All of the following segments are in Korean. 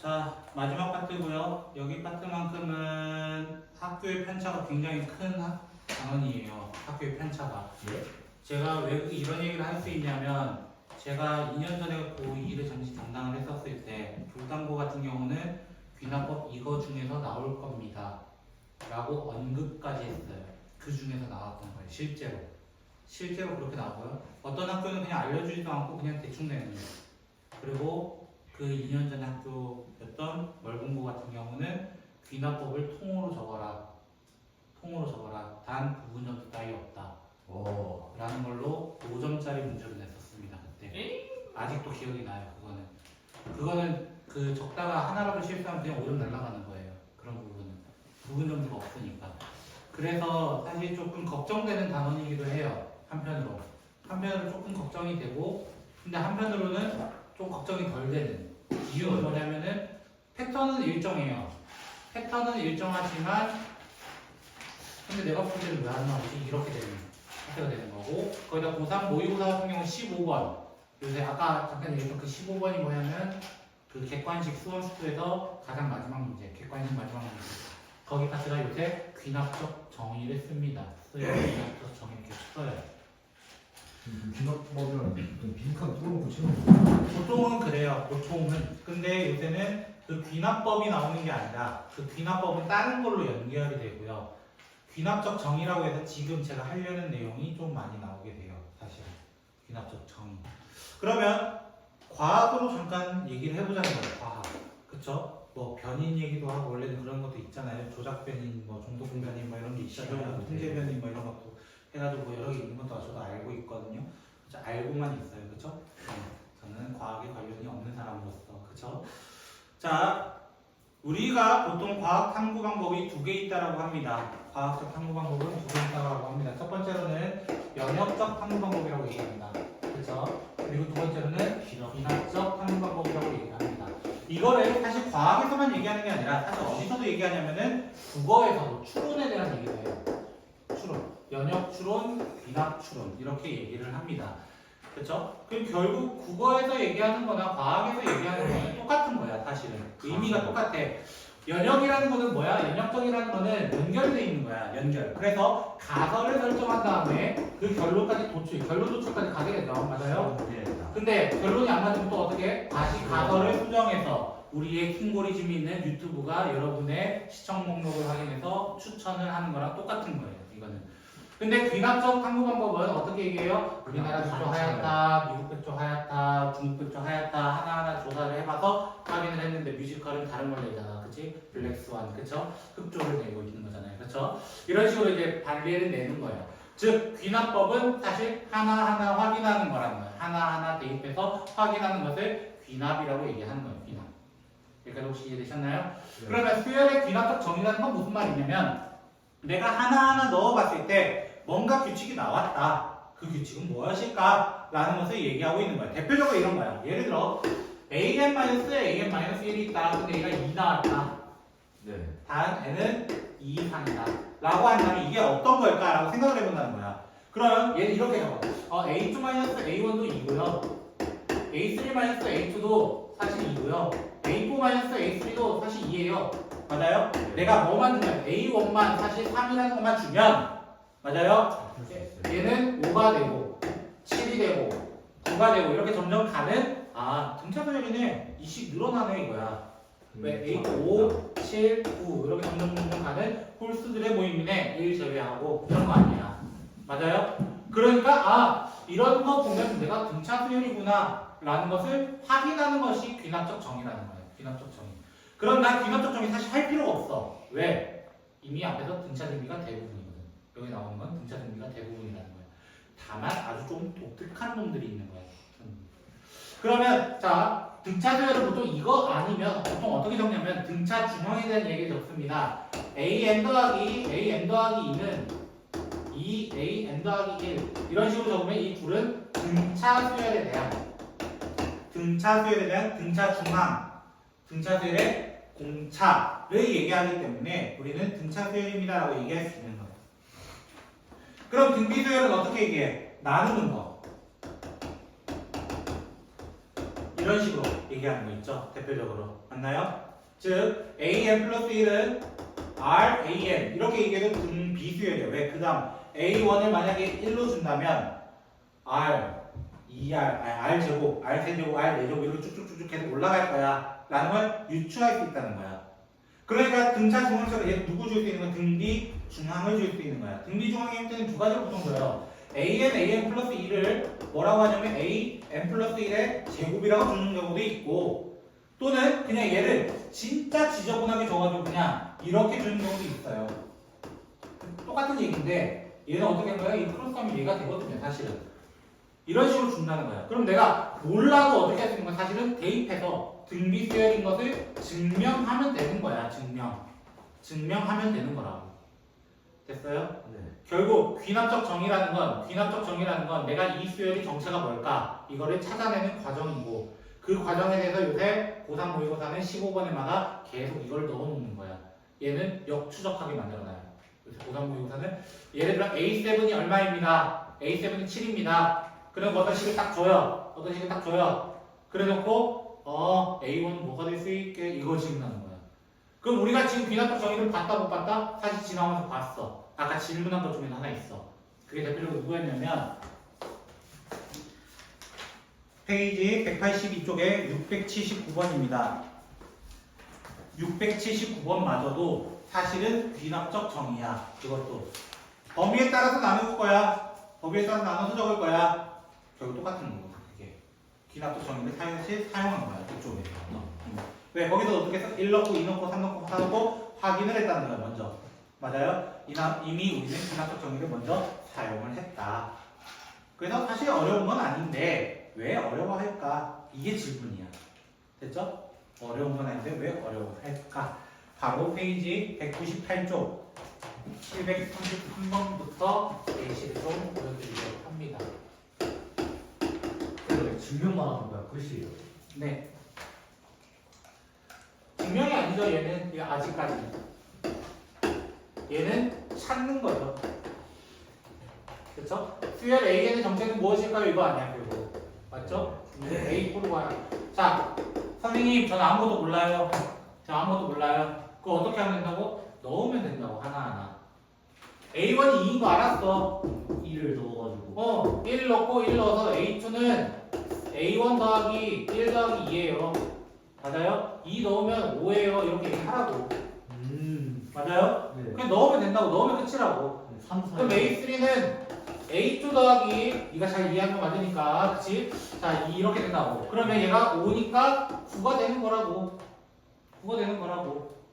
자, 마지막 파트고요. 여기 파트만큼은 학교의 편차가 굉장히 큰 단원이에요. 학교의 편차가. 예? 제가 왜 이런 얘기를 할 수 있냐면 제가 2년 전에 고2를 잠시 담당을 했었을 때 교당고 같은 경우는 귀납법 이거 중에서 나올 겁니다. 라고 언급까지 했어요. 그 중에서 나왔던 거예요. 실제로. 실제로 그렇게 나오고요. 어떤 학교는 그냥 알려주지도 않고 그냥 대충 내는 거예요. 그리고 그 2년 전에 학교였던 멀공고 같은 경우는 귀납법을 통으로 적어라. 통으로 적어라. 단 부분 점수 따위 없다. 오. 라는 걸로 5점짜리 문제를 냈었습니다. 그때. 아직도 기억이 나요. 그거는 그 적다가 하나라도 실수하면 그냥 5점 날아가는 거예요. 그런 부분은. 부분 점수가 없으니까. 그래서 사실 조금 걱정되는 단원이기도 해요. 한편으로. 한편으로 조금 걱정이 되고, 근데 한편으로는 좀 걱정이 덜 되는. 이유는 뭐냐면은 패턴은 일정해요. 패턴은 일정하지만, 근데 내가 볼 때는 왜 안 나오지? 이렇게 되는 상태가 되는 거고, 거기다 고3 모의고사 같은 경우는 15번. 요새 아까 잠깐 얘기했던 그 15번이 뭐냐면 그 객관식 수험수에서 가장 마지막 문제, 객관식 마지막 문제. 거기 파트가 요새 귀납적 정의를 씁니다. 귀납적 정의 이렇게 써요. 귀납법이랑 빈칸 뚫어놓고 치는 거. 보통은 그래요. 보통은. 근데 요새는 그 귀납법이 나오는 게 아니라 그 귀납법은 다른 걸로 연결이 되고요. 귀납적 정의라고 해서 지금 제가 하려는 내용이 좀 많이 나오게 돼요. 사실은. 귀납적 정의. 그러면 과학으로 잠깐 얘기를 해보자는 거예요. 과학. 그쵸? 뭐 변인 얘기도 하고 원래는 그런 것도 있잖아요. 조작 변인, 뭐 종독 변인 뭐 이런 게 있잖아요. 통계 변인 뭐 이런 것도 해가지고 뭐 여러 개 있는 것도 저도 알고 있거든요. 그쵸? 알고만 있어요. 그쵸? 저는 과학에 관련이 없는 사람으로서. 그쵸? 자, 우리가 보통 과학 탐구 방법이 두 개 있다라고 합니다. 과학적 탐구 방법은 두 개 있다라고 합니다. 첫 번째로는 연역적 탐구 방법이라고 얘기합니다. 그렇죠? 그리고 두 번째로는 귀납적 탐구 방법이라고 얘기합니다. 이거를 사실 과학에서만 얘기하는 게 아니라 사실 어디서도 얘기하냐면은 국어에서도 추론에 대한 얘기를 해요. 추론, 연역 추론, 귀납 추론 이렇게 얘기를 합니다. 그렇죠? 그럼 결국 국어에서 얘기하는 거나 과학에서 얘기하는 거는 똑같은 거야, 사실은. 의미가 똑같아. 연역이라는 거는 뭐야? 연역적이라는 거는 연결이 돼 있는 거야, 연결. 그래서 가설을 설정한 다음에 그 결론까지 결론 도출까지 가게 되죠. 맞아요? 근데 결론이 안 맞으면 또 어떻게? 다시 가설을 수정해서 우리의 킹고리즘이 있는 유튜브가 여러분의 시청 목록을 확인해서 추천을 하는 거랑 똑같은 거예요, 이거는. 근데 귀납적 탐구 방법은 어떻게 얘기해요? 우리나라 백조 하얗다, 미국 백조 하얗다, 중국 백조 하얗다 하나하나 조사를 해봐서 확인을 했는데 뮤지컬은 다른 걸 내잖아, 그치? 블랙스완, 그쵸? 흑조를 내고 있는 거잖아요, 그쵸? 이런 식으로 이제 반례를 내는 거예요. 즉, 귀납법은 사실 하나하나 확인하는 거라는 거예요. 하나하나 대입해서 확인하는 것을 귀납이라고 얘기하는 거예요, 귀납. 여기까지 혹시 이해되셨나요? 네. 그러면 수열의 귀납적 정의라는 건 무슨 말이냐면 내가 하나하나 넣어봤을 때 뭔가 규칙이 나왔다. 그 규칙은 무엇일까? 라는 것을 얘기하고 있는 거야. 대표적으로 이런 거야. 예를 들어 an-an-1이 있다. 근데 얘가 2 나왔다. 네. 단 n은 2 이상이다. 라고 한다면 이게 어떤 걸까? 라고 생각을 해본다는 거야. 그러면 얘는 이렇게 적어. a2-a1도 2고요. a3-a2도 사실 2고요. a4-a3도 사실 2예요. 맞아요? 내가 뭐 만들면 A1만 사실 3이라는 것만 주면 맞아요? 얘는 5가 되고 7이 되고 9가 되고 이렇게 점점 가는 등차 서열이네 20 늘어나네 이거야. 왜 A5, 7, 9 이렇게 점점 가는 홀수들의 모임이네 1 제외하고 그런 거 아니야. 맞아요? 그러니까 이런 거 보면 내가 등차 수열이구나 라는 것을 확인하는 것이 귀납적 정의라는 거예요. 귀납적 정의. 그럼 난 귀납적 정의 사실 할 필요가 없어. 왜? 이미 앞에서 등차 등비가 대부분이거든. 여기 나오는 건 등차 등비가 대부분이라는 거야. 다만 아주 좀 독특한 놈들이 있는 거야. 그러면 자 등차 수열은 보통 이거 아니면 보통 어떻게 적냐면 등차 중앙에 대한 얘기를 적습니다. an 더하기 2는 2an 더하기 1 이런 식으로 적으면 이 둘은 등차 수열에 대한 등차 중앙 등차 수열의 공차를 얘기하기 때문에 우리는 등차 수열입니다라고 얘기할 수 있는 거예요. 그럼 등비 수열은 어떻게 얘기해? 나누는 거. 이런 식으로 얘기하는 거 있죠. 대표적으로. 맞나요? 즉 AN 플러스 1은 RAN 이렇게 얘기해도 등비수열이에요. 왜? 그 다음 A1을 만약에 1로 준다면 R제곱, R세제곱, R4제곱 이렇게 쭉쭉쭉쭉 해서 올라갈 거야 라는 걸 유추할 수 있다는 거야. 그러니까 등차 중앙적으로 얘 누구 줄 수 있는 건 등비 중앙을 줄 수 있는 거야. 등비 중앙의 형태는 두 가지로 구성돼요. AN 플러스 1을 뭐라고 하냐면 AN 플러스 1의 제곱이라고 주는 경우도 있고 또는 그냥 얘를 진짜 지저분하게 줘가지고 그냥 이렇게 주는 경우도 있어요. 똑같은 얘기인데 얘는 어떻게 한 거야? 이 크로스하면 얘가 되거든요 사실은. 이런 식으로 준다는 거야. 그럼 내가 몰라도 어떻게 할 수 있는 건 사실은 대입해서 등비 수열인 것을 증명하면 되는 거야. 증명하면 되는 거라고. 됐어요? 네. 결국 귀납적 정의라는 건 내가 이 수열이 정체가 뭘까 이거를 찾아내는 과정이고 그 과정에 대해서 요새 고3 모의고사는 15번에마다 계속 이걸 넣어놓는 거야. 얘는 역추적하게 만들어놔요. 요새 고3 모의고사는 예를 들어 A7이 얼마입니다. A7이 7입니다. 그럼 어떤 식을 딱 줘요. 그래 놓고 A1 뭐가 될 수 있게 이거 질문하는 거야. 그럼 우리가 지금 귀납적 정의를 봤다 못 봤다? 사실 지나오면서 봤어. 아까 질문한 것 중에 하나 있어. 그게 대표적으로 누구였냐면 페이지 182쪽에 679번입니다. 679번마저도 사실은 귀납적 정의야. 그것도 범위에 따라서 나눌 거야. 범위에 따라서 나눠서 적을 거야. 결국 똑같은 거고 그게 귀납적 정의를 사용한 거야. 그쪽에서. 왜? 거기서 어떻게 해서 1 넣고 2 넣고 3 넣고 4 넣고 확인을 했다는 거야. 먼저. 맞아요? 이미 우리는 귀납적 정의를 먼저 사용을 했다. 그래서 사실 어려운 건 아닌데 왜 어려워할까? 이게 질문이야. 됐죠? 어려운 건 아닌데 왜 어려워할까? 바로 페이지 198쪽 733번부터 예시를 좀 보여드리도록 합니다. 그래서 증명만 하는 거야 글씨예요. 네. 증명이 아니죠. 얘는 아직까지. 얘는 찾는 거죠. 그렇죠? 수열 AN의 정체는 무엇일까요? 이거 아니야. 그리고 맞죠? A4로 가요. 자, 선생님 저는 아무것도 몰라요. 그거 어떻게 하면 된다고? 넣으면 된다고 하나하나. A1이 2인 거 알았어. 1을 넣어가지고 1 넣고 1 넣어서 A2는 A1 더하기 1 더하기 2예요. 맞아요? 2 넣으면 5예요. 이렇게 얘기하라고. 맞아요? 네. 그냥 넣으면 된다고. 넣으면 끝이라고. 3, 4 그럼 A3는 A2 더하기 네가 잘 이해한 거 맞으니까 그치? 자 이렇게 된다고. 그러면 얘가 5니까 9가 되는 거라고.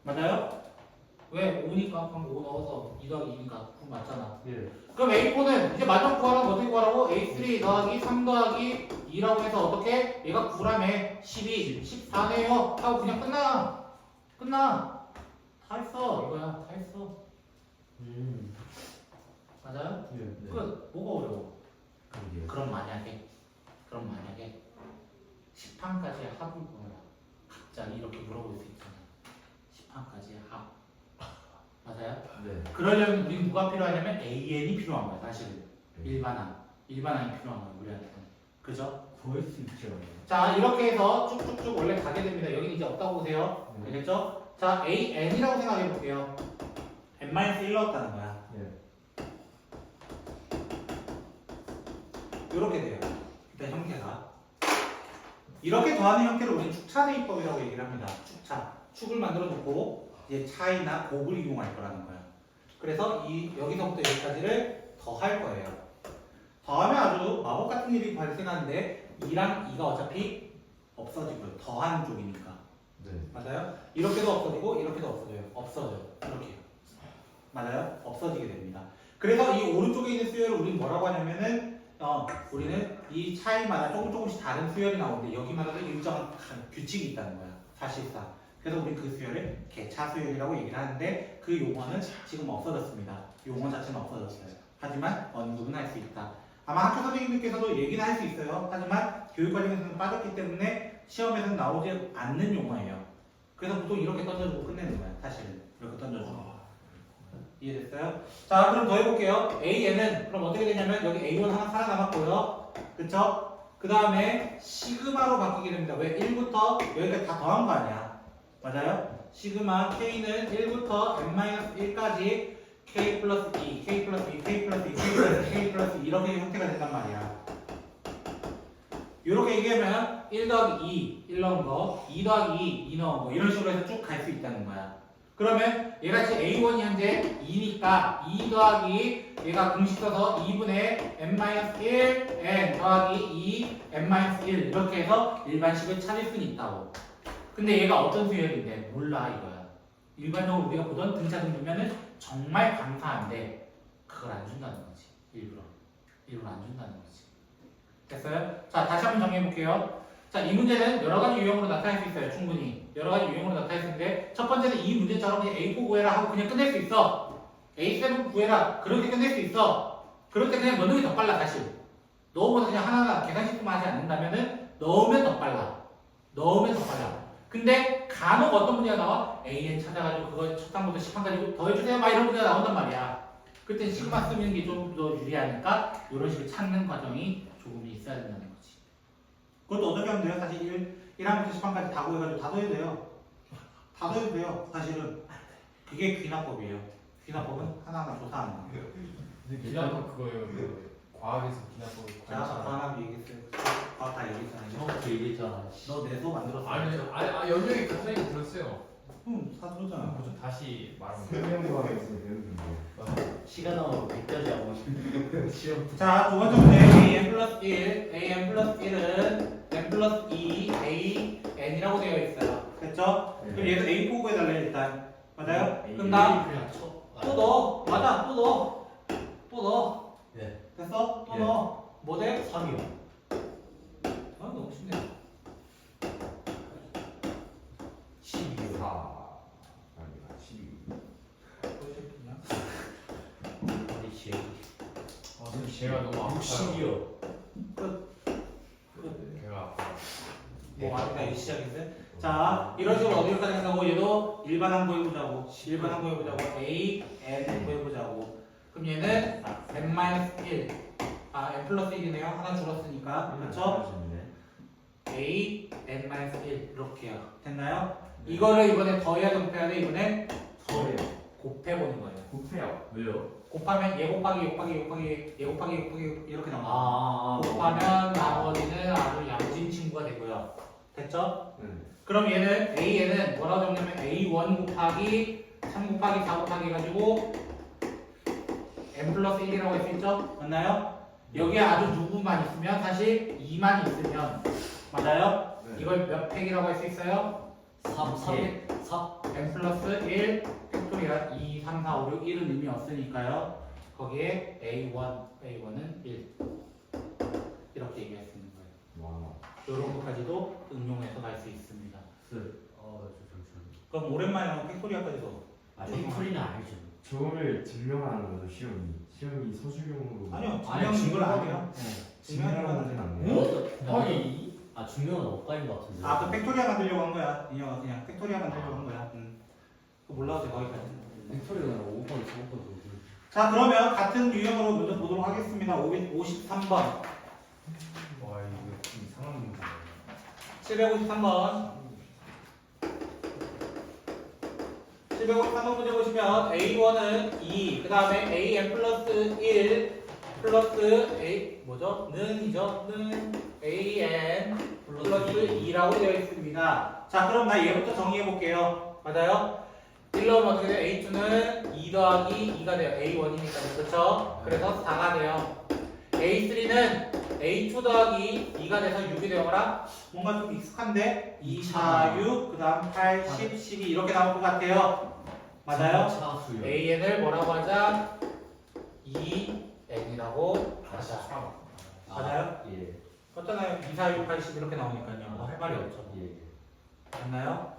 맞아요? 왜? 5니까 그럼 5 넣어서 2 더하기 2니까 9 맞잖아. 예. 그럼 A4는 이제 만점 구하라고 어떻게 구하라고? A3 더하기 3 더하기 2라고 해서 어떻게? 얘가 9라며 12, 14네요 하고 그냥 끝나. 다 했어. 이거야. 다 했어. 맞아요? 예. 네. 그 뭐가 어려워? 그러게요. 그럼 만약에 10판까지 합을 구해라. 갑자기 이렇게 물어볼 수 있잖아. 10판까지 합. 맞아요? 네. 그러려면 우리 누가 필요하냐면 AN이 필요한 거야. 사실은 일반항이 필요한 거야. 우리한테는. 그죠? 구할 수 있죠. 자 이렇게 해서 쭉쭉쭉 원래 가게 됩니다. 여기는 이제 없다고 보세요. 알겠죠? 자 AN이라고 생각해 볼게요. n-1 넣었다는 거야. 예. 이렇게 돼요. 일단 형태가 이렇게 더하는 형태를 우리는 축차대입법이라고 얘기를 합니다. 축을 만들어 놓고 이제 차이나 곱을 이용할 거라는 거야. 그래서 여기서부터 여기까지를 더할 거예요. 더하면 아주 마법 같은 일이 발생하는데 2랑 2가 어차피 없어지고요. 더하는 쪽이니까. 네. 맞아요? 이렇게도 없어지고 이렇게도 없어져요. 이렇게. 맞아요? 없어지게 됩니다. 그래서 이 오른쪽에 있는 수열을 우리는 뭐라고 하냐면은 우리는 이 차이마다 조금씩 다른 수열이 나오는데 여기마다도 일정한 규칙이 있다는 거야. 사실상. 그래서 우리 그 수열을 개차 수열이라고 얘기를 하는데 그 용어는 지금 없어졌습니다. 용어 자체는 없어졌어요. 하지만 언급은 할 수 있다. 아마 학교 선생님들께서도 얘기는 할 수 있어요. 하지만 교육 과정에서는 빠졌기 때문에 시험에서는 나오지 않는 용어예요. 그래서 보통 이렇게 던져주고 끝내는 거야. 사실은 이렇게 던져주고. 이해됐어요? 자 그럼 더 해볼게요. AN은 그럼 어떻게 되냐면 여기 A1 하나 살아남았고요. 그쵸? 그 다음에 시그마로 바뀌게 됩니다. 왜? 1부터 여기까지 다 더한 거 아니야. 맞아요? 시그마 K는 1부터 n-1까지 K 플러스 2, K 플러스 2, K 플러스 2, K 플러스 2, K 플러스 2 이렇게 형태가 된단 말이야. 이렇게 얘기하면 1 더하기 2, 1 넣은 거, 2 더하기 2, 2 넣은 거 이런 식으로 해서 쭉 갈 수 있다는 거야. 그러면 얘같이 A1이 현재 2니까 2 더하기 얘가 공식 써서 2분의 n-1 n 더하기 2 n-1 이렇게 해서 일반식을 찾을 수는 있다고. 근데 얘가 어떤 수열인데 몰라 이거야. 일반적으로 우리가 보던 등차 등비면은 정말 감사한데 그걸 안 준다는 거지. 일부러 안 준다는 거지. 됐어요? 자, 다시 한번 정리해 볼게요. 자, 이 문제는 여러 가지 유형으로 나타낼 수 있어요. 충분히 여러 가지 유형으로 나타낼 수 있는데 첫 번째는 이 문제처럼 그냥 A4 구해라 하고 그냥 끝낼 수 있어. A7 구해라 그렇게 끝낼 수 있어. 그럴 때 그냥 넣는 게 더 빨라. 사실 넣어보다 그냥 하나하나 계산식만 하지 않는다면은 넣으면 더 빨라. 근데 간혹 어떤 문제가 나와? AN 찾아가지고 그거 첫 항부터 10항 가지고 더해주세요 막 이런 문제가 나온단 말이야. 그때 시그마 쓰는 게 좀 더 유리하니까 이런 식으로 찾는 과정이 조금 있어야 된다는 거지. 그것도 어떻게 하면 돼요? 사실 1항부터 10항까지 다 구해가지고 다 더해도 돼요. 다 더해도 돼요. 사실은 그게 귀납법이에요. 귀납법은 하나하나 조사하는 거. 근데 기나법 그거예요. 그 과학에서 기나법. 자, 과학 얘기했어요. 과학 다 얘기했잖아요. 처음부터 얘기했잖아. 너 내소 만들었어. 아니 연령이 갑자기 들었어요. 다 들었잖아. 좀 다시 말하면 설명과 있으면 되는 건데. 시간 나오면 100까지 하고 싶은데 시험 자, 두 번째 문제 an 플러스 1, an 플러스 1은 n 플러스 2, a, n이라고 되어 있어요. 됐죠? 그럼 얘도 a4 구해달래 일단. 맞아요? 그럼 나 그냥 쳐. 또 넣어. 맞아, 또 넣어. 또 넣어. 네. 됐어? 또 예. 넣어. 뭐 돼? 3이요. 아, 너무 쉽네. 12요. 4. 아니다. 12. 어디 지혜. 근데 제가 너무 아파요. 60이요. 제가 아파요. 뭐 아까 이 시작인데. 자, 이런 식으로 어디까지 간다고? 얘도 일반항 구해보자고. 일반항 구해보자고. a, n 구해보자고. 그럼 얘는 n-1. 아, n 플러스 1이네요. 하나 줄었으니까. 그렇죠? a, n-1 이렇게요. 됐나요? 이거를 이번에 더해야 돼, 곱해야 돼? 이번에 서울이요. 곱해보는 거예요. 곱해요. 왜요? 곱하면 얘 곱하기 얘 곱하기 얘 곱하기 얘 곱하기 얘 곱하기 이렇게 나와요. 아. 곱하면 나머지는 아주 양진 친구가 되고요. 됐죠? 네. 그럼 얘는 a는 뭐라고 적냐면 a1 곱하기 3 곱하기 4 곱하기 해가지고 n 플러스 1이라고 할 수 있죠? 맞나요? 여기에 아주 누구만 있으면 사실 2만 있으면 맞아요? 네. 이걸 몇 팩이라고 할 수 있어요? 3, 3, 4. n 플러스 1 팩토리얼 2, 3, 4, 5, 6, 1은 의미 없으니까요. 거기에 a1은 1 이렇게 얘기할 수 있는 거예요. 와. 이런 것까지도 응용해서 갈 수 있습니다. 잠시만요. 그럼 오랜만에 나온 팩토리얼까지도 아, 팩토리는 알죠. 저거를 증명하는 거죠, 시험이 서술형으로. 아니요, 아니, 증명인 걸 증명은- 아니에요. 증명하는 데는 안 돼요. 곱하기 아, 중요한 엇갈린 것 같은데. 아, 그 팩토리얼 만들려고 한 거야. 인형아, 그냥 팩토리얼 만들려고 한 거야. 그거 몰라도 돼, 거기까지. 팩토리가 5번, 4번. 자, 그러면 같은 유형으로 먼저 보도록 하겠습니다. 553번. 와 이거 좀 이상한 문제예요. 753번. 753번 문제 보시면 A1은 2, 그 다음에 AN 플러스 1 플러스 A, 뭐죠? 는이죠? 는 AN 플러스 2라고 되어 있습니다. 자, 그럼 나 얘부터 정리해 볼게요. 맞아요? 1 넣으면 어떻게 돼요? A2는 2 더하기 2가 돼요. A1이니까요. 그렇죠? 그래서 4가 돼요. A3는 A2 더하기 2가 돼서 6이 되어라. 뭔가 좀 익숙한데? 2, 4, 6, 그 다음 8, 10, 12 이렇게 나올 것 같아요. 맞아요? 차수요. AN을 뭐라고 하자? 2N이라고 하자. 맞아요? 예. 어쩌나요? 2, 4, 6, 8, 10 이렇게 나오니까요. 뭐 할 말이 없죠. 예. 맞나요?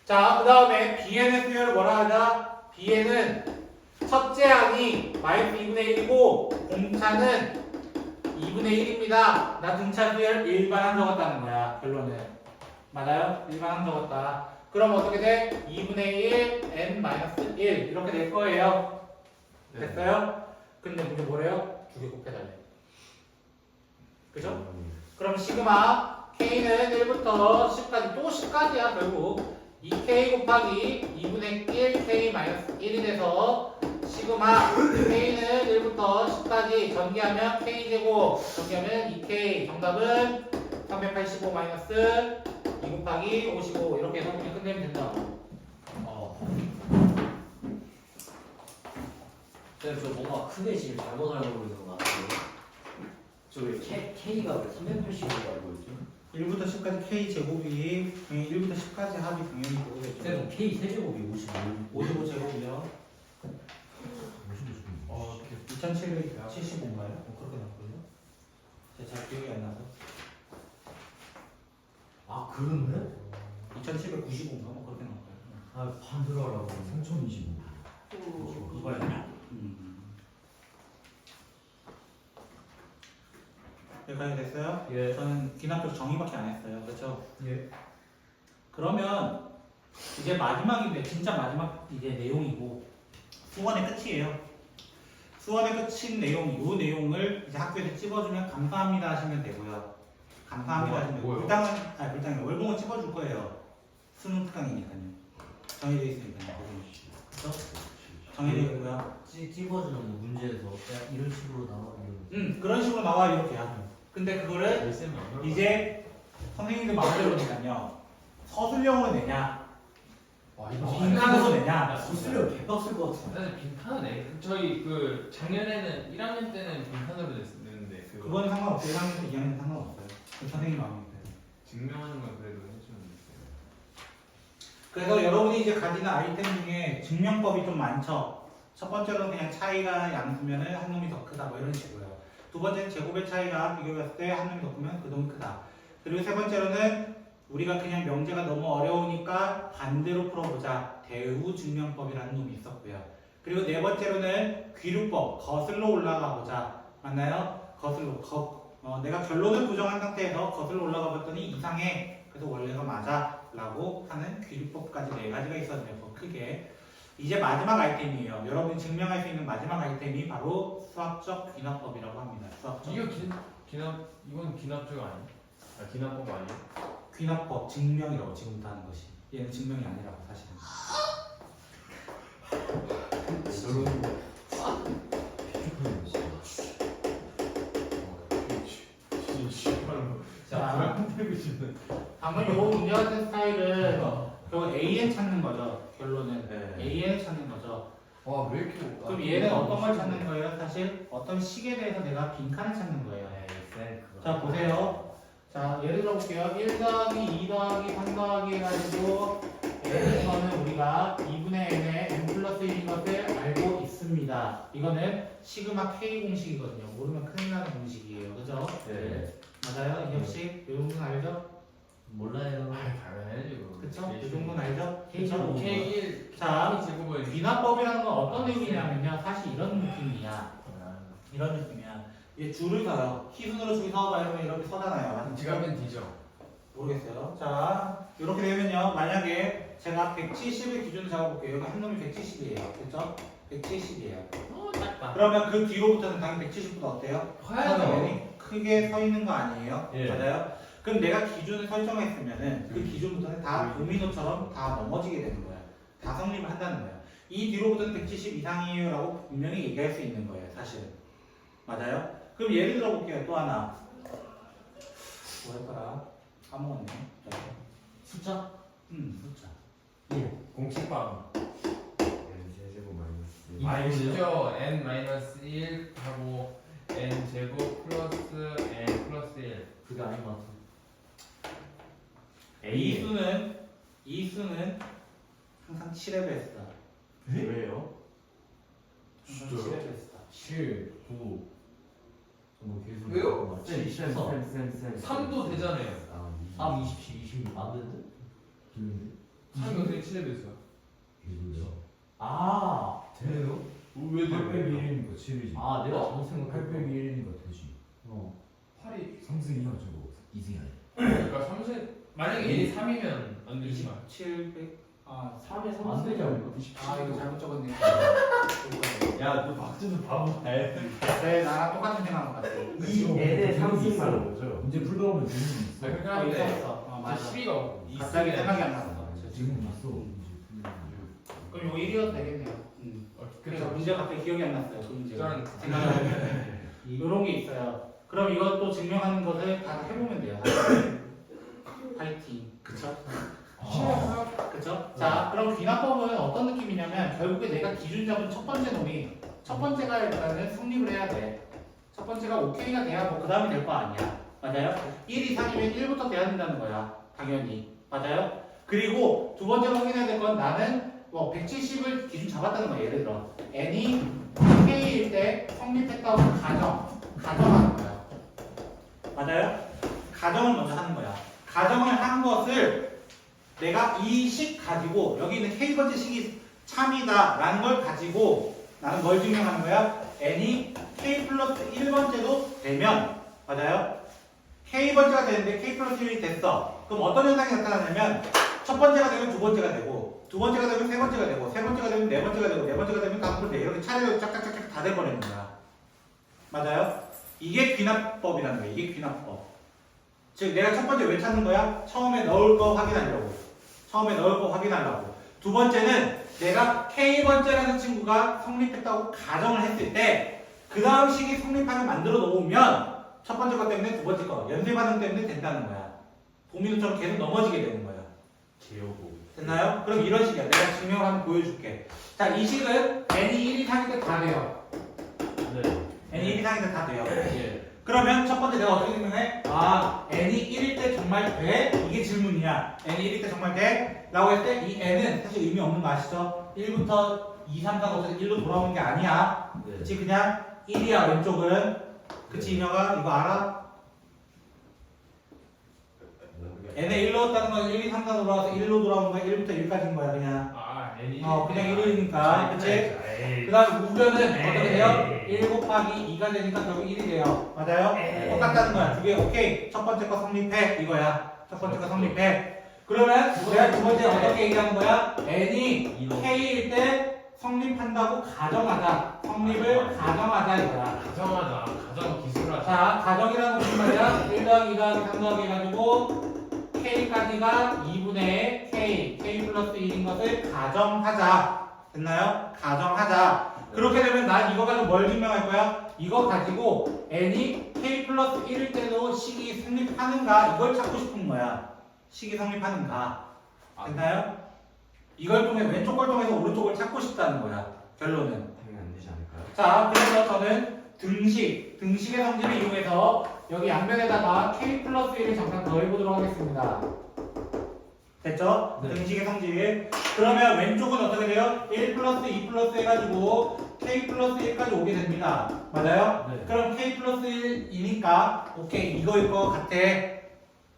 자, 그 다음에 BN의 수열을 뭐라 하자? BN은 첫째 항이 마이너스 2분의 1이고 공차는 2분의 1입니다. 나 등차 수열 일반항 적었다는 거야. 결론은. 맞아요? 일반항 적었다. 그럼 어떻게 돼? 2분의 1 n-1 이렇게 될 거예요. 됐어요? 근데 문제 뭐래요? 두 개 곱해달래. 그죠? 그럼 시그마 K는 1부터 10까지 또 10까지야 결국 2K 곱하기 2분의 1K 마이너스 1이 돼서 시그마 K는 1부터 10까지 전개하면 K제곱 전개하면 2K 정답은 385 마이너스 2 곱하기 55 이렇게 해서 그냥 끝내면 된다. 쌤, 저 뭔가 크게 지금 잘못 알고 있는 것 같아요. 저왜 K가 왜 380으로 알고 있죠? 1부터 10까지 K 제곱이 1부터 10까지 합이 당연히 그거겠죠. 쌤, K 세제곱이 55. 55제곱이요. 55. 2775인가요? 그렇게 나왔거든요. 제가 잘 기억이 안 나서. 아, 그런데? 2795인가? 뭐 그렇게 나왔어요. 아, 반대로 하라고. 3025. 이거야. 여기까지 됐어요? 예. 저는 기납적 정의밖에 안 했어요. 그렇죠? 예. 그러면 이제 마지막인데 진짜 마지막 이제 내용이고 수원의 끝이에요. 수원의 끝인 내용, 이 내용을 이제 학교에서 찍어주면 감사합니다 하시면 되고요. 감사합니다 하시면 뭐요? 불당은 월봉은 찍어줄 거예요. 수능 특강이니까요. 정해져 있으니까요. 그렇죠? 정해져 있고요. 찝어주는 뭐 문제에서 야, 이런 식으로 나와. 이런. 그런 식으로 나와 이렇게 하면. 근데 그거를 쌤이 안 그럴 이제 선생님들 마음대로니까요. 서술형으로 내냐, 와 이거 빈칸으로 내냐. 야, 수수료 개빡쓸 것 같아. 사실 빈칸에 저희 그 작년에는 1학년 때는 빈칸으로 냈는데 그거 그건 상관없어요. 1학년, 2학년 상관없어요. 그 선생님 마음입니다. 증명하는 건 그래도 해주면 됐어요. 그래서 여러분이 이제 가지는 아이템 중에 증명법이 좀 많죠. 첫 번째로는 그냥 차이가 양수면은 한 놈이 더 크다 뭐 이런 식으로요. 두 번째는 제곱의 차이가 비교했을 때 한 놈이 더 크면 그 놈이 크다. 그리고 세 번째로는 우리가 그냥 명제가 너무 어려우니까 반대로 풀어보자. 대우 증명법이라는 놈이 있었고요. 그리고 네 번째로는 귀류법, 거슬러 올라가 보자. 맞나요? 거슬러. 내가 결론을 부정한 상태에서 거슬러 올라가 봤더니 이상해. 그래서 원래가 맞아. 라고 하는 귀류법까지 네 가지가 있었네요. 더 크게. 이제 마지막 아이템이에요. 여러분이 증명할 수 있는 마지막 아이템이 바로 수학적 귀납법이라고 합니다. 수학적 이거 이건 기납적 아니에요? 아 기납법 아니에요? 귀납법 증명이라고 지금부터 하는 것이. 얘는 증명이 아니라고 사실은. 자, 불안되고 싶은. 방금 요 문제 같은 스타일은 결국 AN 찾는 거죠. 결론은 네. AN을 찾는 거죠. 와왜 이렇게? 그럼 얘는 어떤 걸 찾는 거예요? 사실 어떤 식에 대해서 내가 빈칸을 찾는 거예요. 쌤, 그거. 자 보세요. 자 예를 들어 볼게요. 1 더하기 2 더하기 3 더하기 해가지고 이거는 우리가 2분의 n의 n 플러스 1인 것을 알고 있습니다. 이거는 시그마 k 공식이거든요. 모르면 큰일 나는 공식이에요. 그죠? 네. 맞아요? 이 형식? 이 정도는 알죠? 몰라요. 아 당연하지 그거. 그쵸? 이 정도는 알죠? K 그쵸? 제곱. K1 자, 제곱은 귀납법이라는 건 어떤 의미냐면요. 사실 이런 느낌이야. 아, 이런 느낌이야. 이게 줄을 서요. 희순으로 줄 서봐 이러면 이렇게 서잖아요. 지갑은 D죠. 모르겠어요. 자, 이렇게 되면요. 만약에 제가 170을 기준으로 잡아볼게요. 여기 한 놈이 170이에요. 그죠? 170이에요. 딱 그러면 그 뒤로부터는 당연히 170보다 어때요? 커야죠. 당연히 크게 서 있는 거 아니에요? 예. 맞아요? 그럼 내가 기준을 설정했으면은 그 기준부터는 다 도미노처럼 다 넘어지게 되는 거야. 다 성립을 한다는 거야. 이 뒤로부터는 170 이상이에요 라고 분명히 얘기할 수 있는 거예요. 사실은. 맞아요? 그럼 예를 들어 볼게요. 또 하나. 뭐였더라? 까먹었네. 자, 숫자? 숫자. 공식방. 제곱 마이너스. 이 마이너스죠. n-1 하고 n 제곱 플러스 n 플러스 1. 그게 아닌 것 같아. 이 수는 항상 7에 베스다. 왜요? 항상 진짜요? 7에 베스다. 7, 9. 뭐 계속. 왜요? 쌤, 14. 3도 되잖아요. 3, 27, 26. 안 되는데? 되는데? 3이 어떻게 7에 됐어요? 이거죠. 아, 돼요? 왜 801이니까 7이지. 아, 내가 잘못 생각했고. 801이니까 되지. 8이 3승이야 저거. 2승이 아니야. 그러니까 3세 만약에 n이 3이면 안 되지만 27, 아, 3에 안 3 되죠. 이거 잘못 적었네요. 야너 박준호 바보 돼. 네, 나랑 똑같은 생각한 것 같아. 이 n의 상승으로 거죠. 문제 풀다 보면 재능이 있어. 그렇게 하는데 있었어. 맞아. 12가 갑자기 생각이 안 났어. 재능이 있어. 그럼 이거 1이어도 되겠네요. 그러니까 문제가 갑자기 기억이 안 났어요. 그 문제가. 저는 이런 게 있어요. 그럼 이것도 증명하는 것을 다 해보면 돼요. 파이팅. 그쵸? 그쵸? 자, 그럼 귀납법은 어떤 느낌이냐면 결국에 내가 기준 잡은 첫 번째 놈이 첫 번째가 일단은 성립을 해야 돼. 첫 번째가 오케이가 돼야 뭐 그 다음이 될 거 아니야. 맞아요? 1 이상이면 1부터 돼야 된다는 거야. 당연히. 맞아요? 그리고 두 번째로 확인해야 될 건 나는 뭐 170을 기준 잡았다는 거야. 예를 들어 n이 k일 때 성립했다고 가정하는 거야. 맞아요? 가정을 먼저 하는 거야. 가정을 한 것을 내가 이 식 가지고 여기 있는 k번째 식이 참이다 라는 걸 가지고 나는 뭘 증명하는 거야? n이 k 플러스 1번째도 되면 맞아요? k번째가 되는데 k 플러스 1이 됐어. 그럼 어떤 현상이 나타나냐면 첫 번째가 되면 두 번째가 되고 두 번째가 되면 세 번째가 되고 세 번째가 되면 네 번째가 되고 네 번째가 되면 다섯 번째 이렇게 차례로 짝짝짝짝 다 돼버리는 거야. 맞아요? 이게 귀납법이라는 거야. 이게 귀납법. 즉 내가 첫 번째 왜 찾는 거야? 처음에 넣을 거 확인하려고. 처음에 넣을 거 확인하려고. 두 번째는 내가 K번째라는 친구가 성립했다고 가정을 했을 때 그 다음 식이 성립하게 만들어 놓으면 첫 번째 거 때문에 두 번째 거 연쇄 반응 때문에 된다는 거야. 도미노처럼 계속 넘어지게 되는 거야. 제요고 됐나요? 그럼 이런 식이야. 내가 증명을 한번 보여줄게. 자, 이 식은 n이 1 이상일 때 다 돼요. 네 n이 1 이상일 때 다 돼요. 예. 그러면 첫 번째 내가 어떻게 증명해? 아, n이 1일 때 정말 돼? 이게 질문이야. n이 1일 때 정말 돼? 라고 했을 때 이 n은 사실 의미 없는 거 아시죠? 1부터 2, 3, 4, 5, 6, 1로 돌아오는 게 아니야. 네. 그치? 그냥 1이야, 왼쪽은. 그치, 인혁아? 이거 알아? n에 1 넣었다는 건 1, 2, 3, 4 돌아와서 1로 돌아오는 거야. 1부터 1까지인 거야, 그냥. 아 N이 그냥 1이니까. 그치? 그 다음에 우변은 어떻게 돼요? 1 곱하기 2가 되니까 결국 1이 돼요. 맞아요? 똑같다는 거야. 두 개, 오케이. 첫 번째 거 성립해. 이거야. 첫 번째 거 성립해. 그러면 내가 두 번째 어떻게 얘기하는 거야? n이 k일 때 성립한다고 가정하자. 성립을 가정하자 이거야. 가정하자 가정 기술하자 자, 가정이라는 건 무슨 말이야? 1 더하기 2 더하기 3 더하기 해가지고 k까지가 2분의 k 플러스 1인 것을 가정하자. 됐나요? 가정하자. 그렇게 되면 난 이거 가지고 뭘 증명할 거야? 이거 가지고 n이 k 플러스 1일 때도 식이 성립하는가 이걸 찾고 싶은 거야. 식이 성립하는가. 됐나요? 이걸 통해 왼쪽 걸 통해서 오른쪽을 찾고 싶다는 거야. 결론은. 당연히 안 되지 않을까요? 자, 그래서 저는 등식의 성질을 이용해서 여기 양변에다가 k 플러스 1을 잠깐 더해보도록 하겠습니다. 됐죠? 네. 등식의 성질. 그러면 왼쪽은 어떻게 돼요? 1 플러스 2 플러스 해가지고 k 플러스 1까지 오게 됩니다. 맞아요? 네. 그럼 k 플러스 1이니까 오케이 이거일 것 같아.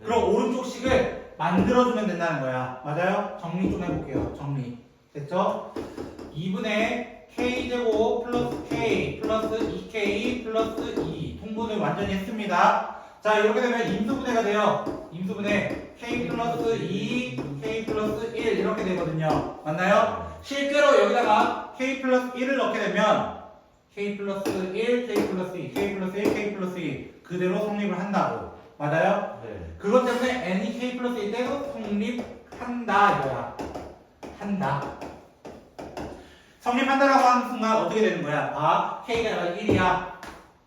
그럼 오른쪽 식을 만들어주면 된다는 거야. 맞아요? 정리 좀 해볼게요. 정리. 됐죠? 2분의 k제곱 플러스 k 플러스 2k 플러스 2 통분을 완전히 했습니다. 자, 이렇게 되면 임수분해가 돼요. 임수분해 k 플러스 2, k 플러스 1 이렇게 되거든요. 맞나요? 실제로 여기다가 k 플러스 1을 넣게 되면 k 플러스 1, k 플러스 2, k 플러스 1, k 플러스 2 그대로 성립을 한다고. 맞아요? 네. 그것 때문에 n이 k 플러스 1 때도 성립한다 이거야. 한다. 성립한다라고 하는 순간 어떻게 되는 거야? 아, k가 아니라 1이야.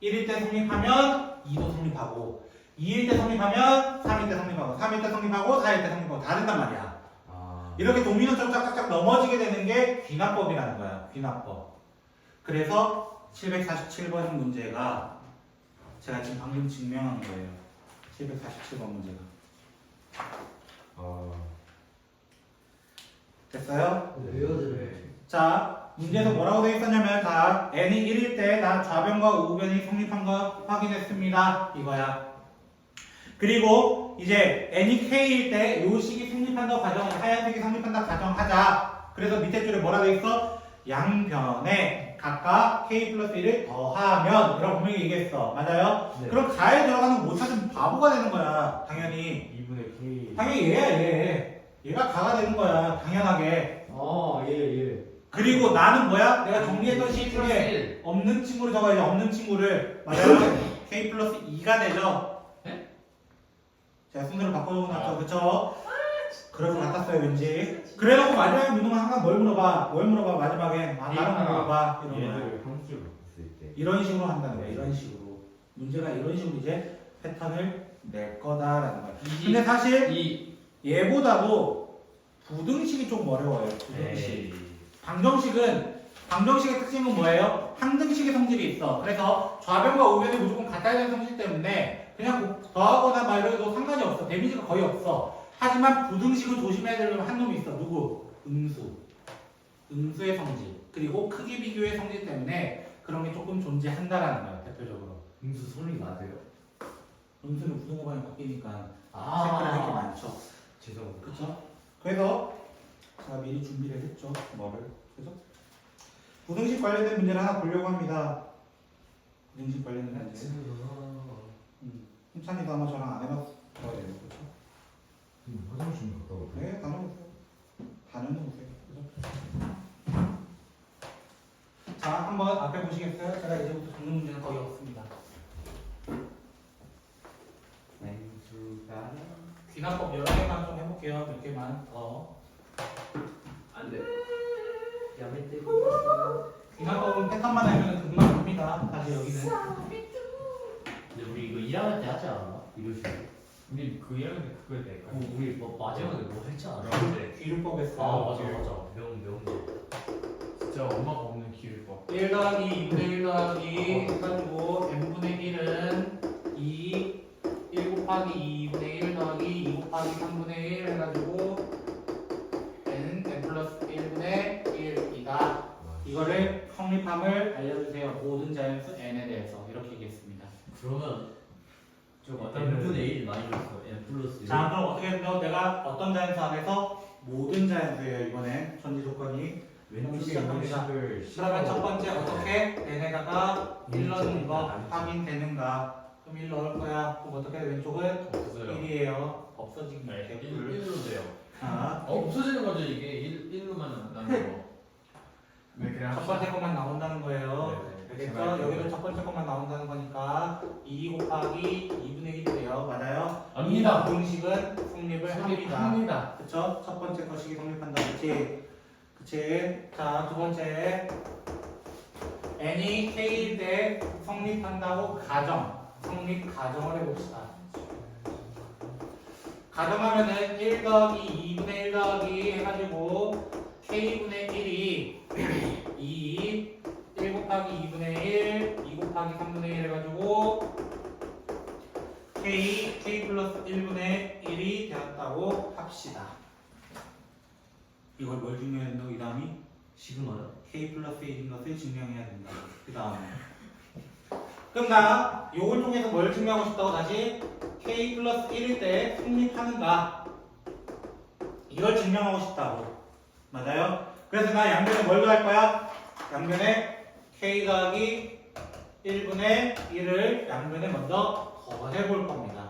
1일 때 성립하면 2도 성립하고 2일 때 성립하면 3일 때 성립하고 3일 때 성립하고 4일 때 성립하고 다 된단 말이야. 이렇게 도미노처럼 짝짝짝 넘어지게 되는 게 귀납법이라는 거야. 귀납법. 그래서 747번 문제가 제가 지금 방금 증명한 거예요. 747번 문제가. 됐어요? 자, 문제에서 뭐라고 되어 있었냐면 자, n이 1일 때 나 좌변과 우변이 성립한 거 확인했습니다. 이거야. 그리고 이제 n이 k일 때 요 식이 성립한다 가정, 하얀색이 성립한다 가정하자. 그래서 밑에 줄에 뭐라 되어 있어? 양변에 각각 k 플러스 1을 더하면 이라고 분명히 얘기했어. 맞아요? 네. 그럼 가에 들어가는 못 찾으면 바보가 되는 거야. 당연히. 2분의 k 당연히 얘야 얘. 얘가 가가 되는 거야 당연하게. 예. 그리고 나는 뭐야? 내가 정리했던 식 플러스 중에 1. 없는 친구를 적어야지. 없는 친구를 맞아요. k 플러스 2가 되죠. 네? 제가 순서를 바꿔주고 났죠. 그쵸? 그럴 것 같았어요 왠지. 그래놓고 마지막에 묻는 항상 뭘 물어봐? 마지막에 다른 거 물어봐. 이런 거야. 얘를 평수를 봤을 때. 이런 식으로 한다는 거야. 이런 식으로. 문제가 이런 식으로 이제 패턴을 낼 거다라는 거야. 근데 사실 2. 얘보다도 부등식이 좀 어려워요. 부등식. 방정식의 특징은 뭐예요? 항등식의 성질이 있어. 그래서 좌변과 우변이 무조건 같아야 되는 성질 때문에 그냥 더하거나 막 이래도 상관이 없어. 데미지가 거의 없어. 하지만 부등식을 조심해야 되는 한 놈이 있어. 누구? 음수. 음수의 성질. 그리고 크기 비교의 성질 때문에 그런 게 조금 존재한다라는 거야. 대표적으로. 음수 소리 맞아요? 음수는 부등호방이 바뀌니까 아. 체크를 할 게 많죠. 죄송합니다. 그쵸? 그래서 제가 미리 준비를 했죠. 뭐를? 그죠? 부등식 관련된 문제를 하나 보려고 합니다. 부등식 관련된 문제. 힘찬이도 아마 저랑 안 해봤어야 되는 거죠. 화장실 갔다 올게요. 네, 다녀보세요. 다녀보세요. 그죠? 자, 한번 앞에 보시겠어요? 제가 이제부터 적는 문제는 거의 없습니다. 귀납법 여러 개만 좀 해볼게요. 몇 개만 더. 안 돼. 야매 때. 귀납법은 패턴만 알면 금방 됩니다. 사실 여기는. 근데 우리 이거 1학년 때 하지 않아? 이럴 수. 우리 그 1학년 때 그거 될까? 우리 뭐 마지막에 뭐 했지 않아? 귀율법 했어요. 아 맞아. 배운 거. 진짜 엄마가 없는 기울법. 1 더하기 2분의 1 더하기 해가지고 n분의 1은 1 곱하기 2분의 1 더하기 2 곱하기 3분의 1 해가지고 n 플러스 1분의 1이다. 이거를 성립함을 알려주세요. 모든 자연수 n에 대해서 이렇게 얘기했습니다. 그러면 좀 어떤 n분의 1 많이 줬어. n 플러스 1. 자, 그럼 어떻게 했죠? 내가 어떤 자연수 안에서 모든 자연수예요. 이번엔 전제 조건이. 왼쪽에 시작합니다. 식을 그러면 첫 번째 어떻게 n에다가 1 넣는 거 확인되는가? 그럼 1 넣을 거야. 그럼 어떻게 왼쪽은 없어요. 1이에요. 없어지긴 네, 네, 1로 돼요. 자, 없어지는 거죠 이게 1로만 나는 거. 네, 그냥 첫 번째 것만 나온다는 거예요. 네, 알겠죠? 제가 여기도 첫 번째 것만 나온다는 거니까 2 곱하기 2분의 1이 돼요. 맞아요? 압니다. 이 공식은 성립을 합니다. 합니다. 그쵸? 첫 번째 거식이 성립한다. 그치? 그치? 자, 두 번째. n이 k일 때 성립한다고 성립 가정을 해봅시다. 가정하면은 1 더하기 2분의 1 더하기 해가지고 k분의 1이 1 곱하기 2분의 1, 2 곱하기 3분의 1 해가지고 k 플러스 1분의 1이 되었다고 합시다. 이걸 뭘 증명해야 된다고? 이 다음이 시그마요? k 플러스 1인 것을 증명해야 된다. 그 다음에 그럼 나 요걸 통해서 뭘 증명하고 싶다고 다시 k 플러스 1일 때 성립하는가 이걸 증명하고 싶다고. 맞아요? 그래서 나 양변에 뭘 더할 거야? 양변에 k 더하기 1분의 1을 양변에 먼저 더해볼 겁니다.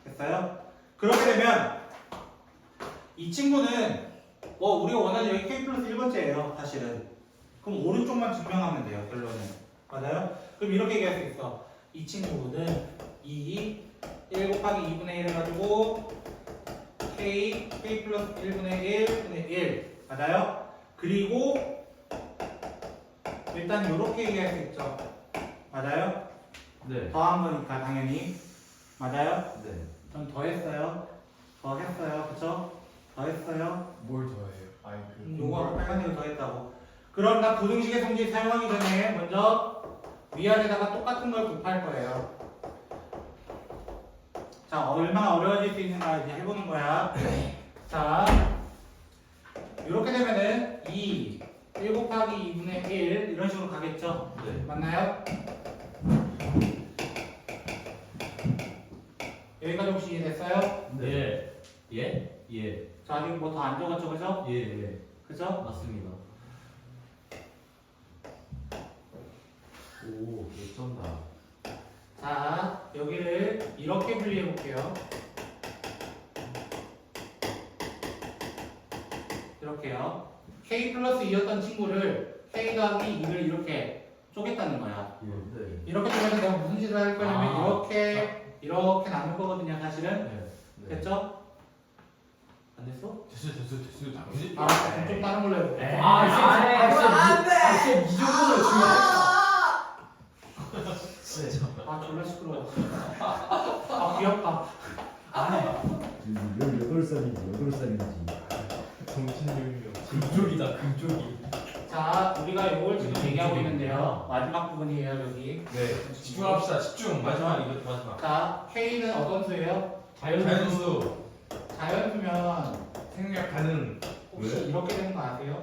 됐어요? 그렇게 되면 이 친구는 우리가 원하는 여기 k 플러스 1번째예요 사실은. 그럼 오른쪽만 증명하면 돼요 결론은. 맞아요? 그럼 이렇게 얘기할 수 있어. 이 친구는 1 곱하기 2분의 1 해가지고 k 플러스 1분의 1분의 1 맞아요? 그리고 일단 이렇게 얘기할 수 있죠. 맞아요? 네. 더한 거니까 당연히. 맞아요? 네. 전 더했어요. 더했어요. 그쵸? 더했어요. 뭘 더해요? 아니 요거 빨간색을 더했다고. 그럼 나 부등식의 성질 사용하기 전에 먼저 위아래다가 똑같은 걸 곱할 거예요. 자, 얼마나 어려워질 수 있는가 이제 해보는 거야. 자, 이렇게 되면은 1 곱하기 2분의 1 이런 식으로 가겠죠? 네. 맞나요? 여기까지 혹시 이해됐어요? 네. 예? 예. 자, 아직 뭐 더 안 적었죠, 그죠? 예. 예. 그죠? 맞습니다. 오, 개쩐다. 자, 여기를 이렇게 분리해 볼게요. 이렇게요. k 플러스 2였던 친구를 k 더하기 2를 이렇게 쪼갰다는 거야. 네. 이렇게 쪼개서 내가 무슨 짓을 할 거냐면 아. 이렇게 나눌 거거든요, 사실은. 네. 됐죠? 안 됐어? 됐어 당신 알았어. 그럼 좀 다른 걸로 해볼게. 이 정도는 중요해. 아, 졸라 시끄러워. 아, 귀엽다. 지금 18살인지 8살인지 정신력이요 금쪽이다 금쪽이. 자, 우리가 이걸 지금 얘기하고 있는데요. 마지막 부분이에요, 여기. 네 집중합시다 집중 마지막 이거 마지막. 자, K는 어떤 수예요? 자연수 자연수면 생략 가능. 혹시 왜? 이렇게 되는 거 아세요?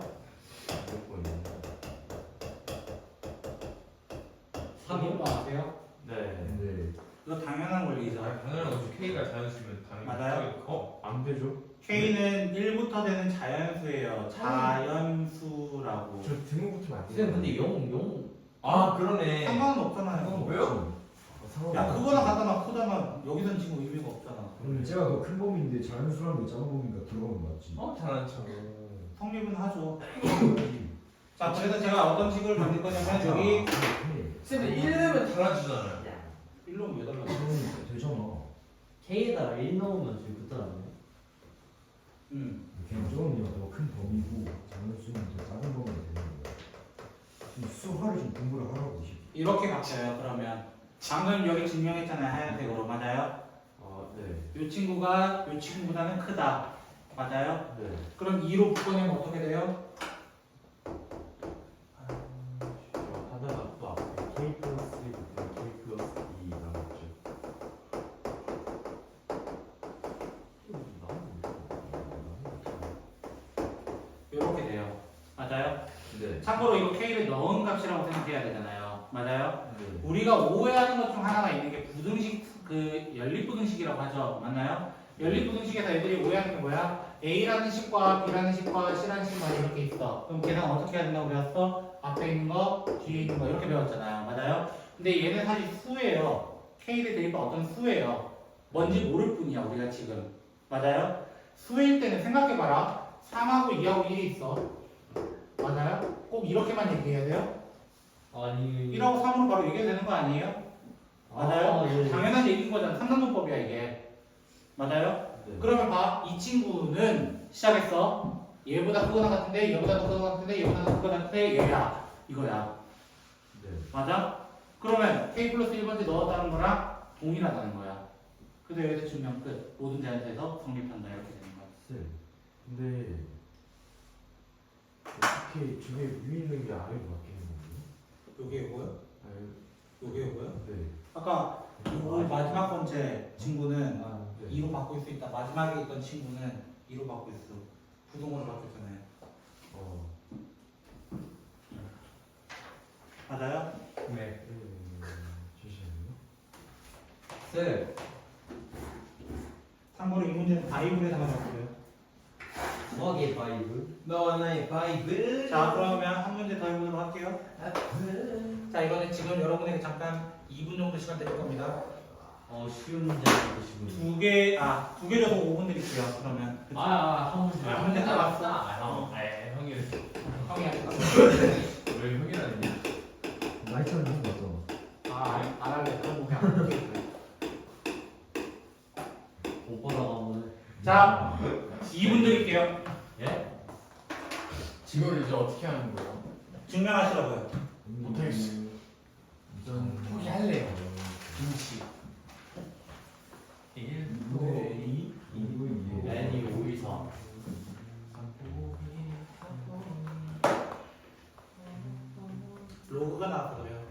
이런 거 아세요? 네. 네. 이거 당연한 원리죠. 당연한 거지. K가 자연수면 당연히 맞아요. 커. 안 되죠? K는 1부터 되는 자연수예요. 자연수라고. 저 등호 붙으면 안 쌤 근데 용 아 그러네. 상관은 없잖아요. 왜요? 야, 크거나 같거나 크다나 여기선 지금 의미가 없잖아. 그럼 제가 더 큰 범위인데 자연수라는 게 작은 범위가 들어가면 맞지. 잘한 척. 성립은 하죠. 자, 그래서 제가 어떤 식을 만들 거냐면 여기 쌤 1르면 달아주잖아요. 1로 왜 달라? 되잖아. K에다가 1 넣으면 지금 붙어놨네. 그냥 조금이면 더 큰 범위고 자연수는 더 작은 범위가 되는 거야. 지금 수화를 좀 공부를 하라고 이 새끼. 이렇게 바뀌어요. 그러면 방금 여기 증명했잖아요. 하얀색으로. 맞아요? 네. 이 친구가 이 친구보다는 크다. 맞아요? 네. 그럼 2로 바꿔내면 어떻게 돼요? 하다가 또 앞에 K 플러스 1, K 플러스 2 나왔죠. 이렇게 돼요. 맞아요? 네. 참고로 이거 K를 넣은 값이라고 생각해야 되잖아요. 맞아요? 네. 우리가 오해하는 것 중 하나가 있는 게 부등식, 연립부등식이라고 하죠. 맞나요? 연립부등식에서 애들이 오해하는 게 뭐야? A라는 식과 B라는 식과 C라는 식과 이렇게 있어. 그럼 계산 어떻게 해야 된다고 배웠어? 앞에 있는 거, 뒤에 있는 거 이렇게 배웠잖아요. 맞아요? 근데 얘는 사실 수예요. K를 대입한 어떤 수예요. 뭔지 모를 뿐이야, 우리가 지금. 맞아요? 수일 때는 생각해봐라. 3하고 2하고 1이 있어. 맞아요? 꼭 이렇게만 얘기해야 돼요? 아니 1하고 3으로 바로 얘기해도 되는 거 아니에요? 맞아요? 예. 당연한 얘기인 거잖아. 삼성문법이야 이게. 맞아요? 네. 그러면 봐. 이 친구는 시작했어. 얘보다 크거나 같은데, 얘보다 더 크거나 같은데, 얘보다 더 크거나 같은데, 얘야. 이거야. 네. 맞아? 그러면 K 플러스 1번째 넣었다는 거랑 동일하다는 거야. 그래서 여기서 증명 끝. 모든 자연수에서 성립한다. 이렇게 되는 거야. 쌤, 근데 어떻게 저게 위에 있는 게 아래로 바뀌는 건가요? 요게 뭐요? 아니, 요게 뭐요? 네. 아까 이 마지막 번째 친구는 네. 2로 바꿀 수 있다. 마지막에 있던 친구는 2로 바꿀 수. 부동으로 바뀌었잖아요. 어. 맞아요? 네. 잠시만요. 쌤 참고로 이 문제는 바이블에다가 봤고요. 수학의 바이블. 너와 나의 바이블. 자, 그러면 한 문제 더 해보도록 할게요. 자, 이거는 지금 여러분에게 잠깐 2분 정도 시간 드릴 겁니다. 쉬운 문제 보시고. 두 개 줘서 5분 드릴게요. 그러면. 그치? 한 문제. 한 문제 나왔어. 형이 형이 아직 왜 형이라느냐? 나이트는 한거 같잖아. 안 할래. 그런 몸이 안 돼. 오빠라고 한번. 자, 2분 드릴게요. 예? 이걸 이제 어떻게 하는 거예요? 증명하시라고요. 못하겠어. 전 포기할래요. 김치. 1 2, 2, N이 5, 2, 3. 로그가 나와서 그래요.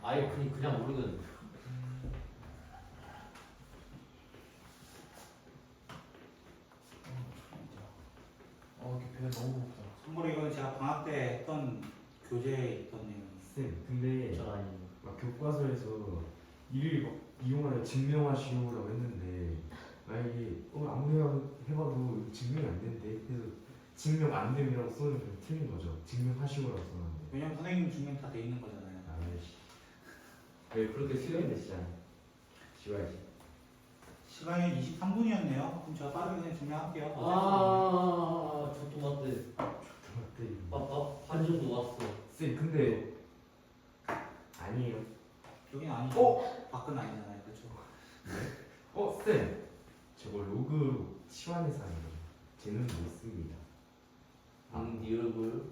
아예 그냥 모르거든. 배 너무 고프다. 참고로 이거는 제가 방학 때 했던 교재에 있던 내용이에요. 쌤, 근데 저 아니. 막 교과서에서 이를 막 이용하여 증명하시오라고 했는데 만약에 아무리 해봐도 증명이 안 된대. 그래서 증명 안 됨이라고 써는 좀 틀린 거죠. 증명하시오라고 써놨는데. 왜냐면 선생님 증명 다 돼 있는 거잖아요. 아이씨. 왜 그렇게 수련돼 진짜. 지워야지. 시간이 23분이었네요. 그럼 제가 빠르게 그냥 증명할게요. 좋게 쟤는 못 씁니다. 네 얼굴.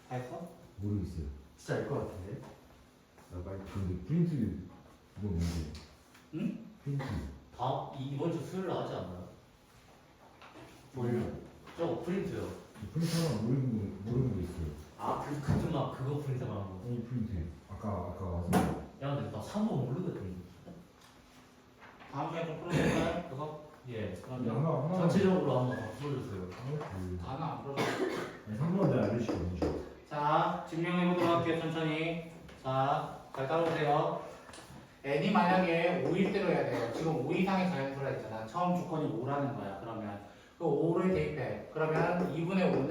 다 했어? 모르겠어요. 진짜 알 것 같은데? 나 빨리 근데 프린트 그거 뭔데? 응? 프린트. 이번 주 수요일 날 하지 않나요? 뭘요? 저거 프린트요. 프린트 하나 모르는 거 있어요. 그거 프린트 말하는 거. 이 프린트. 아까 와서. 야 근데 나 3번 모르거든. 다음 시간에 좀 풀어볼까요? 그거? 예. 그러면 하나 전체적으로 한번 다 풀어주세요. 다는 안 풀어줘. 상관없는데 알려주시거든요. 자, 증명해보도록 할게요, 천천히. 자, 잘 따라오세요. n이 만약에 5일 대로 해야 돼요. 지금 5 이상의 자연수라 했잖아. 처음 조건이 5라는 거야. 그러면 그 5를 대입해. 그러면 2분의 5는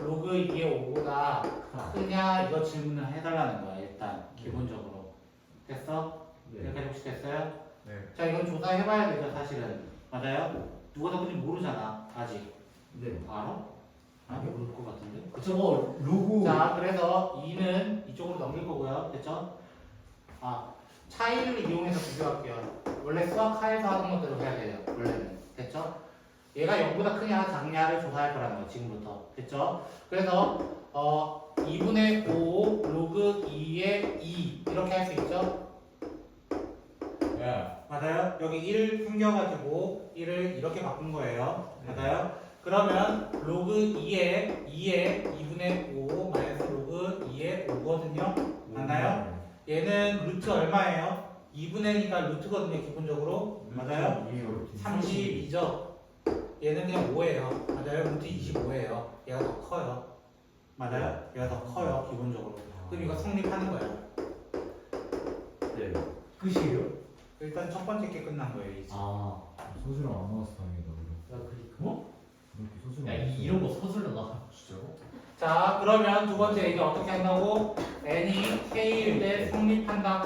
로그 2의 5보다 크냐 이거 질문을 해달라는 거야. 일단 기본적으로. 됐어? 이렇게 혹시 됐어요? 네. 자, 이건 조사해봐야 되죠, 사실은. 맞아요? 누가 더 큰지 모르잖아, 아직. 네. 알아? 아니, 모를 것 같은데. 그쵸 뭐 로고. 자, 그래서 2는 이쪽으로 넘길 거고요. 됐죠? 차이를 이용해서 비교할게요. 원래 수학하에서 하던 것대로 해야 돼요. 원래는. 됐죠? 얘가 0보다 크냐 작냐를 조사할 거라는 거예요. 지금부터. 됐죠? 그래서 2분의 5 로그 2의 2 이렇게 할 수 있죠? 야. 맞아요? 여기 1 숨겨가지고 1을 이렇게 바꾼 거예요. 맞아요? 그러면 로그 2의 2분의 5 마이너스 로그 2의 5거든요. 맞나요? 얘는 루트 얼마예요? 2분의 2가 루트거든요, 기본적으로. 맞아요? 32죠. 얘는 그냥 5예요. 맞아요? 루트 25예요. 얘가 더 커요. 맞아요? 얘가 더 커요, 기본적으로. 그럼 이거 성립하는 거예요. 네. 끝이에요? 일단 첫 번째 게 끝난 거예요, 이제. 소수랑 안 나와서 다행이다. 그럼. 야 그니까 뭐? 이렇게 소수랑. 야 이런 거 서술로 나. 진짜로? 자, 그러면 두 번째 얘기 어떻게 한다고? n이 k일 때 성립한다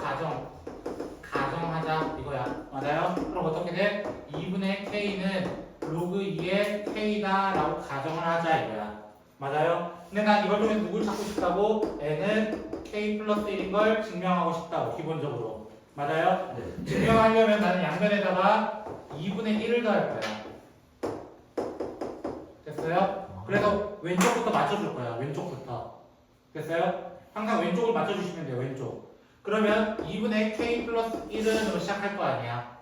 가정하자 이거야. 맞아요? 그럼 어떻게 돼? 2분의 k는 로그 2의 k다 라고 가정을 하자 이거야. 맞아요? 근데 난 이걸 통해서 누굴 찾고 싶다고? n은 k 플러스 1인 걸 증명하고 싶다고 기본적으로. 맞아요? 네. 증명하려면 나는 양변에다가 2분의 1을 더할 거야. 됐어요? 그래서 왼쪽부터 맞춰줄 거야. 왼쪽부터. 됐어요? 항상 왼쪽을 맞춰주시면 돼요. 왼쪽. 그러면 2분의 k 플러스 1은으로 시작할 거 아니야.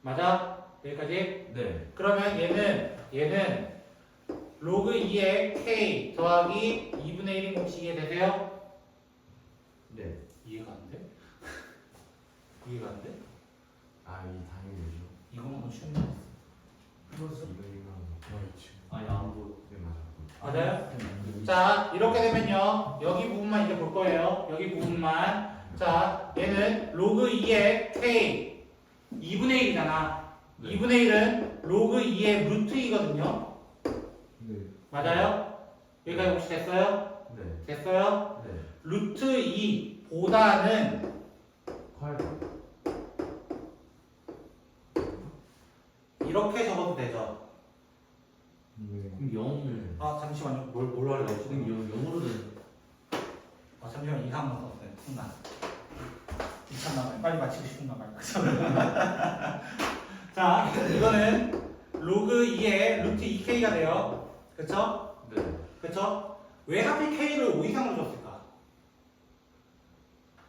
맞아? 여기까지? 네. 그러면 얘는 로그 2의 k 더하기 2분의 1인 곱씩 이해되세요? 네. 이해가 안 돼? 이해가 안 돼? 이 당연히죠. 이거는 너무 쉬운 거 플러스 이거니까. 아니 안 보여. 네, 맞아. 맞아요? 자, 이렇게 되면요. 여기 부분만 이제 볼 거예요. 여기 부분만. 자, 얘는 로그 2의 k 2분의 1이잖아. 네. 2분의 1은 로그 2의 루트 2거든요. 네. 맞아요? 여기까지 혹시 됐어요? 네. 됐어요? 네. 루트 2보다는 헐. 이렇게 적어도 되죠. 네. 그럼 0. 잠시만요. 뭘 하려고 했지? 그럼 0으로 되는. 잠시만 이상 한번 썼어요. 순간. 귀찮나 빨리 맞히고 싶은가 봐요. 자, 이거는 로그 2의 루트 2k가 돼요. 그쵸? 네. 그쵸? 왜 하필 k를 5 이상으로 줬을까?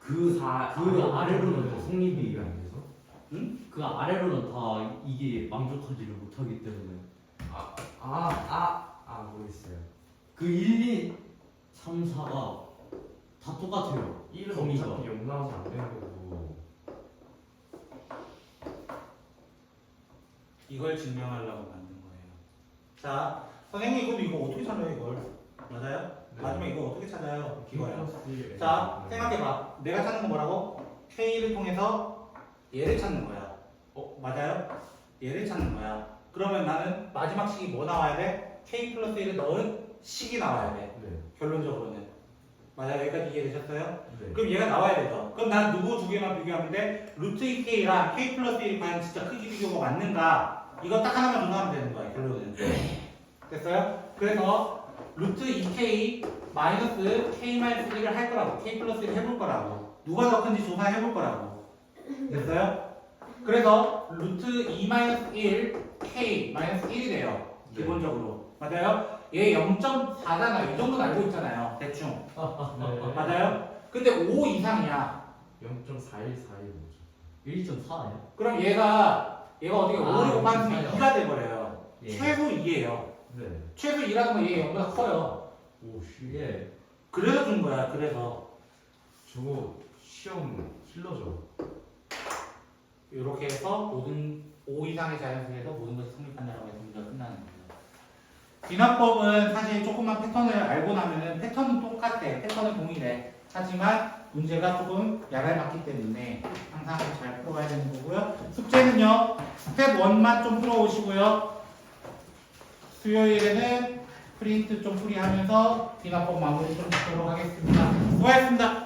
그 아래로는 더 성립이 안 돼서? 응? 그 아래로는 다 이게 만족하지를 못하기 때문에 모르겠어요. 그 1, 2, 3, 4가 다 똑같아요. 1은 범위가. 어차피 0 나와서 안 되는 거고. 이걸 증명하려고 만든 거예요. 자, 선생님 그럼 이거 어떻게 찾아요 이걸? 맞아요? 네. 마지막 이거 어떻게 찾아요? 이거야. 플러스 1. 자, 생각해봐. 내가 찾는 건 뭐라고? k를 통해서 얘를 찾는 거야. 맞아요? 얘를 찾는 거야. 그러면 나는 마지막 식이 뭐 나와야 돼? k 플러스 1을 넣은 식이 나와야 돼. 네. 결론적으로는. 맞아요? 여기까지 이해되셨어요? 네. 그럼 얘가 나와야 되죠. 그럼 난 누구 두 개만 비교하면 돼? 루트 2k랑 k 플러스 1이 과연 진짜 크기 비교가 맞는가? 이거 딱 하나만 조사하면 되는 거야, 결론은. 됐어요? 그래서 루트 2k 마이너스 k 마이너스 1을 할 거라고. k 플러스 1을 해볼 거라고. 누가 더 큰지 조사해볼 거라고. 됐어요? 그래서 루트 2-1 k-1이 돼요. 기본적으로. 맞아요? 얘 0.4잖아요. 이 정도는 알고 있잖아요. 대충. 네. 맞아요? 근데 5 이상이야. 0.4141 뭐죠? 1.4 아니야? 그럼 얘가 어떻게 5를 곱하면 진짜요? 2가 돼버려요. 예. 최소 2예요. 네. 최소 2라는 건 얘 0보다 커요. 오씨. 예. 그래서 준 거야. 그래서 저거 시험 킬러죠. 이렇게 해서 모든 5 이상의 자연수에서 모든 것이 성립한다라고 해서 문제가 끝나는 거예요. 귀납법은 사실 조금만 패턴을 알고 나면은 패턴은 똑같아. 패턴은 동일해. 하지만 문제가 조금 야갈맞기 때문에 항상 잘 풀어가야 되는 거고요. 숙제는요. 스텝 1만 좀 풀어오시고요. 수요일에는 프린트 좀 풀이하면서 귀납법 마무리 좀 짓도록 하겠습니다. 수고하셨습니다.